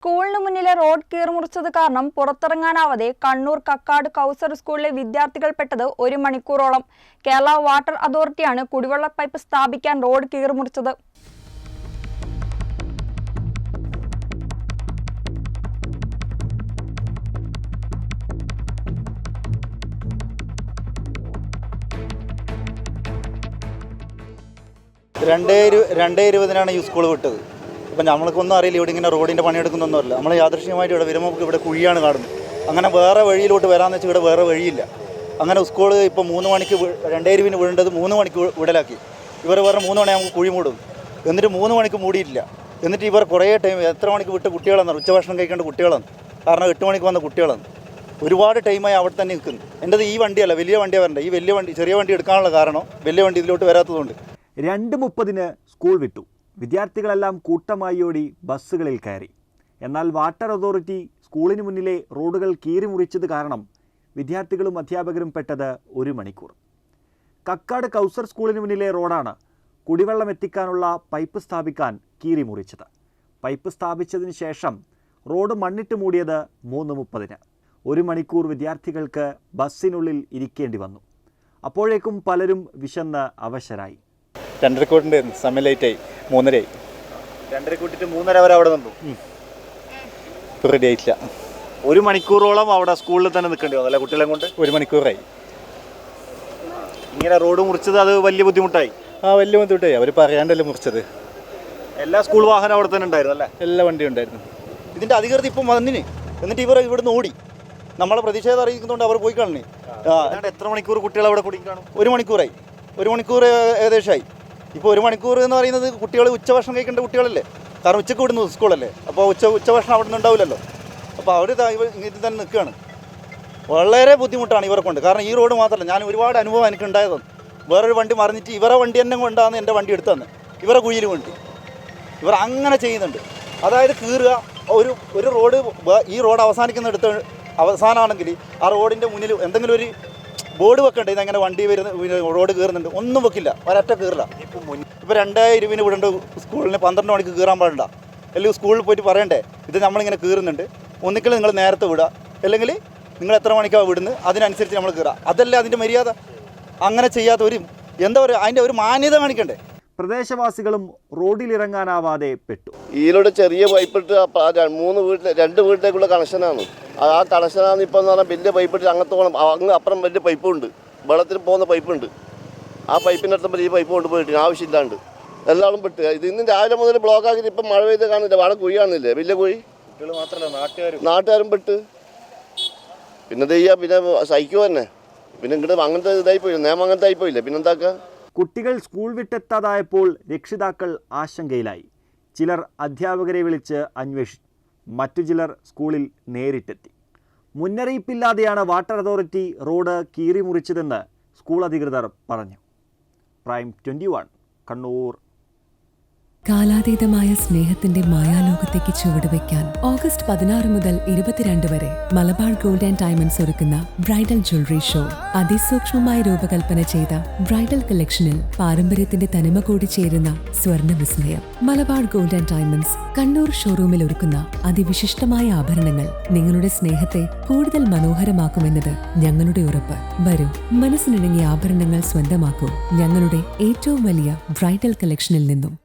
സ്കൂളിന് മുന്നിലെ റോഡ് കീറിമുറിച്ചത് കാരണം പുറത്തിറങ്ങാനാവാതെ കണ്ണൂർ കക്കാട് കൗസർ സ്കൂളിലെ വിദ്യാർത്ഥികൾ പെട്ടത് 1 മണിക്കൂറോളം. കേരള വാട്ടർ അതോറിറ്റിയാണ് കുടിവെള്ള പൈപ്പ് സ്ഥാപിക്കാൻ റോഡ് കീറിമുറിച്ചത്. രണ്ടേ 20-നാണ് ഈ സ്കൂൾ വിട്ടത്. ഇപ്പം നമ്മൾക്കൊന്നും അറിയില്ല, ഇവിടെ ഇങ്ങനെ റോഡിൻ്റെ പണിയെടുക്കുന്നൊന്നുമല്ല. നമ്മൾ യാദൃശ്യമായിട്ട് ഇവിടെ വരുമ്പോൾ ഇവിടെ കുഴിയാണ് കാണുന്നത്. അങ്ങനെ വേറെ വഴിയിലോട്ട് വരാമെന്ന് വെച്ചാൽ ഇവിടെ വേറെ വഴിയില്ല. അങ്ങനെ സ്കൂൾ ഇപ്പോൾ 3 മണിക്ക് 2:20 വിടേണ്ടത് 3 മണിക്ക് വിടലാക്കി. ഇവർ പറഞ്ഞ 3 മണിയാകുമ്പോൾ കുഴി മൂടും. എന്നിട്ട് 3 മണിക്ക് മൂടിയിട്ടില്ല. എന്നിട്ട് ഇവർ കുറേ ടൈം എത്ര മണിക്ക് വിട്ട കുട്ടികളാണ്, ഉച്ചഭക്ഷണം കഴിക്കേണ്ട കുട്ടികളാണ്. കാരണം 8 മണിക്ക് വന്ന കുട്ടികളാണ്. ഒരുപാട് ടൈമായി അവിടെ തന്നെ നിൽക്കുന്നു. എൻ്റെത് ഈ വണ്ടിയല്ല, വലിയ വണ്ടിയാണ് വരേണ്ടത്. ഈ വലിയ വണ്ടി ചെറിയ വണ്ടി എടുക്കാനുള്ള കാരണം വലിയ വണ്ടി ഇതിലോട്ട് വരാത്തതുകൊണ്ട്. 2:30 സ്കൂൾ വിട്ടു. വിദ്യാർത്ഥികളെല്ലാം കൂട്ടമായി ഓടി ബസ്സുകളിൽ കയറി. എന്നാൽ വാട്ടർ അതോറിറ്റി സ്കൂളിന് മുന്നിലെ റോഡുകൾ കീറിമുറിച്ചത് കാരണം വിദ്യാർത്ഥികളും അധ്യാപകരും പെട്ടത് 1 മണിക്കൂർ. കക്കാട് കൗസർ സ്കൂളിന് മുന്നിലെ റോഡാണ് കുടിവെള്ളം എത്തിക്കാനുള്ള പൈപ്പ് സ്ഥാപിക്കാൻ കീറിമുറിച്ചത്. പൈപ്പ് സ്ഥാപിച്ചതിന് ശേഷം റോഡ് മണ്ണിട്ട് മൂടിയത് 3:30. 1 മണിക്കൂർ വിദ്യാർത്ഥികൾക്ക് ബസ്സിനുള്ളിൽ ഇരിക്കേണ്ടി വന്നു. അപ്പോഴേക്കും പലരും വിശന്ന് അവശരായി. 2:30 സമയം ലേറ്റായി, 3:30. 2:30 3:30 വരെ അവിടെ നിന്നു. റെഡി ആയിട്ടില്ല. 1 മണിക്കൂറോളം അവിടെ സ്കൂളിൽ തന്നെ നിൽക്കേണ്ടി വന്നു അല്ലേ കുട്ടികളെ കൊണ്ട്? 1 മണിക്കൂറായി. ഇങ്ങനെ റോഡ് മുറിച്ചത് അത് വലിയ ബുദ്ധിമുട്ടായി. വലിയ ബുദ്ധിമുട്ടായി. അവർ പറയാണ്ടല്ലേ മുറിച്ചത്. എല്ലാ സ്കൂൾ വാഹനം അവിടെ തന്നെ ഉണ്ടായിരുന്നു അല്ലേ? എല്ലാ വണ്ടിയും ഉണ്ടായിരുന്നു. ഇതിൻ്റെ അധികൃതർ ഇപ്പം വന്നിന്. എന്നിട്ട് ഇവർ ഇവിടുന്ന് ഓടി. നമ്മളെ പ്രതിഷേധം അറിയിക്കുന്നതുകൊണ്ട് അവർ പോയി കാണണേ. എത്ര മണിക്കൂർ കുട്ടികൾ അവിടെ കുടുങ്ങി കാണും? 1 മണിക്കൂറായി. 1 മണിക്കൂർ ഏകദേശമായി. ഇപ്പോൾ 1 മണിക്കൂർ എന്ന് പറയുന്നത് കുട്ടികൾ ഉച്ചഭക്ഷണം കഴിക്കേണ്ട കുട്ടികളല്ലേ. കാരണം ഉച്ചക്ക് വിടുന്നു സ്കൂളല്ലേ. അപ്പോൾ ഉച്ചഭക്ഷണം അവിടെ നിന്ന് ഉണ്ടാവില്ലല്ലോ. അപ്പോൾ അവർ ഇത് തന്നെ നിൽക്കുകയാണ്. വളരെ ബുദ്ധിമുട്ടാണ് ഇവരെ കൊണ്ട്. കാരണം ഈ റോഡ് മാത്രമല്ല, ഞാൻ ഒരുപാട് അനുഭവം എനിക്ക് ഉണ്ടായതാണ്. വേറൊരു വണ്ടി മറിഞ്ഞിട്ട് ഇവരെ വണ്ടി തന്നെ കൊണ്ടാണ് എൻ്റെ വണ്ടി എടുത്തു തന്നെ. ഇവരെ കുഴിയിൽ വേണ്ടി ഇവർ അങ്ങനെ ചെയ്യുന്നുണ്ട്. അതായത് കീറുക, ഒരു റോഡ്, ഈ റോഡ് അവസാനിക്കുന്നിടത്ത് അവസാനമാണെങ്കിൽ ആ റോഡിൻ്റെ മുന്നിൽ എന്തെങ്കിലും ഒരു ബോർഡ് വെക്കണ്ടേ, ഇതെങ്ങനെ വണ്ടി വരുന്ന റോഡ് കയറുന്നുണ്ട്. ഒന്നും വെക്കില്ല, ഒരൊറ്റ കീറില്ല. ഇപ്പോൾ 2:20 വിടേണ്ട സ്കൂളിന് 12 മണിക്ക് കീറാൻ പാടില്ല. അല്ലെങ്കിൽ സ്കൂളിൽ പോയിട്ട് പറയണ്ടേ ഇത് നമ്മളിങ്ങനെ കീറുന്നുണ്ട്, ഒന്നിക്കൽ നിങ്ങൾ നേരത്തെ വിടുക, അല്ലെങ്കിൽ നിങ്ങൾ എത്ര മണിക്കാണ് വിടുന്നത് അതിനനുസരിച്ച് നമ്മൾ കീറുക. അതല്ലേ അതിൻ്റെ മര്യാദ. അങ്ങനെ ചെയ്യാത്ത എന്താ പറയുക, അതിൻ്റെ ഒരു മാന്യത കാണിക്കണ്ടേ. പ്രദേശവാസികളും റോഡിലിറങ്ങാനാവാതെ പെട്ടു. ഇതിലൂടെ ചെറിയ പൈപ്പിട്ട് 2 വീട്ടിലേക്കുള്ള കണക്ഷനാണ്. ആ കണക്ഷനാണ് ഇപ്പം എന്ന് പറഞ്ഞാൽ വലിയ പൈപ്പിട്ട് അങ്ങത്തോളം അങ്ങ് അപ്പുറം വലിയ പൈപ്പുണ്ട്, വെള്ളത്തിൽ പോകുന്ന പൈപ്പുണ്ട്. ആ പൈപ്പിൻ്റെ അടുത്തപ്പോൾ ഈ പൈപ്പ് കൊണ്ടുപോയിട്ട് ആവശ്യമില്ലാണ്ട് എല്ലാവരും പെട്ട്. ഇത് ഇന്ന് രാവിലെ മുതൽ ബ്ലോക്ക് ആക്കിയിട്ട് ഇപ്പം മഴ പെയ്ത് കാണില്ല, വാടക കുഴി കാണുന്നില്ലേ, വലിയ കുഴി. നാട്ടുകാരും പെട്ട്. പിന്നെ ചെയ്യാ, പിന്നെ സഹിക്കുക തന്നെ. പിന്നെ ഇങ്ങോട്ട് അങ്ങനത്തെ ഇതായിപ്പോയില്ല, നിയമം അങ്ങനത്തെ ആയിപ്പോയില്ലേ, പിന്നെന്താക്കുക. കുട്ടികൾ സ്കൂൾ വിട്ടെത്താതായപ്പോൾ രക്ഷിതാക്കൾ ആശങ്കയിലായി. ചിലർ അധ്യാപകരെ വിളിച്ച് അന്വേഷിച്ചു. മറ്റു ചിലർ സ്കൂളിൽ നേരിട്ടെത്തി. മുന്നറിയിപ്പില്ലാതെയാണ് വാട്ടർ അതോറിറ്റി റോഡ് കീറിമുറിച്ചതെന്ന് സ്കൂൾ അധികൃതർ പറഞ്ഞു. പ്രൈം 21 കണ്ണൂർ. കാലാതീതമായ സ്നേഹത്തിന്റെ മായാലോകത്തേക്ക് ചുവടുവെക്കാൻ ഓഗസ്റ്റ് 16 മുതൽ 22 വരെ മലബാർ ഗോൾഡ് ആൻഡ് ഡയമണ്ട്സ് ഒരുക്കുന്ന ബ്രൈഡൽ ജ്വല്ലറി ഷോ. അതിസൂക്ഷ്മമായി രൂപകൽപ്പന ചെയ്ത ബ്രൈഡൽ കളക്ഷനിൽ പാരമ്പര്യത്തിന്റെ തനിമ കൂടി ചേരുന്ന സ്വർണ്ണ വിസ്മയം. Malabar gold and diamonds Kannur ഷോറൂമിൽ ഒരുക്കുന്ന അതിവിശിഷ്ടമായ ആഭരണങ്ങൾ നിങ്ങളുടെ സ്നേഹത്തെ കൂടുതൽ മനോഹരമാക്കുമെന്നത് ഞങ്ങളുടെ ഉറപ്പ്. വരൂ, മനസ്സിനിണങ്ങിയ ആഭരണങ്ങൾ സ്വന്തമാക്കൂ ഞങ്ങളുടെ ഏറ്റവും വലിയ ബ്രൈഡൽ കളക്ഷനിൽ നിന്നും.